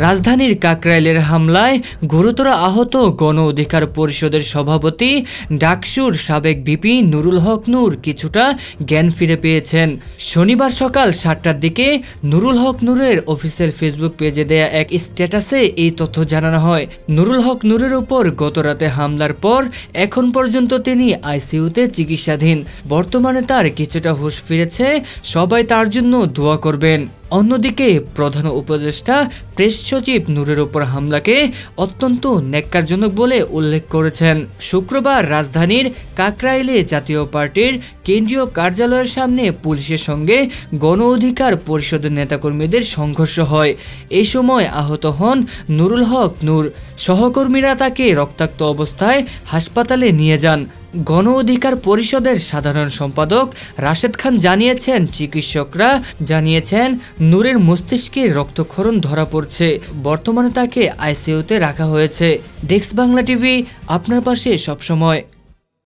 রাজধানীর কাকরাইলের হামলায় গুরুতর আহত গণ অধিকার পরিষদের সভাপতি ডাকসুর সাবেক ভিপি নুরুল হক নূর কিছুটা জ্ঞান ফিরে পেয়েছেন। শনিবার সকাল ৭টার দিকে নুরুল হক নূরের অফিসিয়াল ফেসবুক পেজে দেয়া এক স্ট্যাটাসে এই তথ্য জানানো হয়। নুরুল হক নূরের উপর গতরাতে হামলার পর এখন পর্যন্ত তিনি আইসিইউতে চিকিৎসাধীন। বর্তমানে তার কিছুটা হুঁশ ফিরেছে, সবাই তার জন্য দোয়া করবেন। অন্যদিকে প্রধান উপদেষ্টা প্রেস সচিব নূরের উপর হামলাকে অত্যন্ত ন্যাক্কারজনক বলে উল্লেখ করেছেন। শুক্রবার রাজধানীর কাকরাইলে জাতীয় পার্টির কেন্দ্রীয় কার্যালয়ের সামনে পুলিশের সঙ্গে গণ অধিকার পরিষদের নেতাকর্মীদের সংঘর্ষ হয়। এই সময় আহত হন নুরুল হক নূর। সহকর্মীরা তাকে রক্তাক্ত অবস্থায় হাসপাতালে নিয়ে যান। গণ অধিকার পরিষদের সাধারণ সম্পাদক রাশেদ খান জানিয়েছেন, চিকিৎসকরা জানিয়েছেন নূরের মস্তিষ্কে রক্তক্ষরণ ধরা পড়ছে। বর্তমানে তাকে আইসিইউতে রাখা হয়েছে। ডেস্ক বাংলা টিভি, আপনার পাশে সবসময়।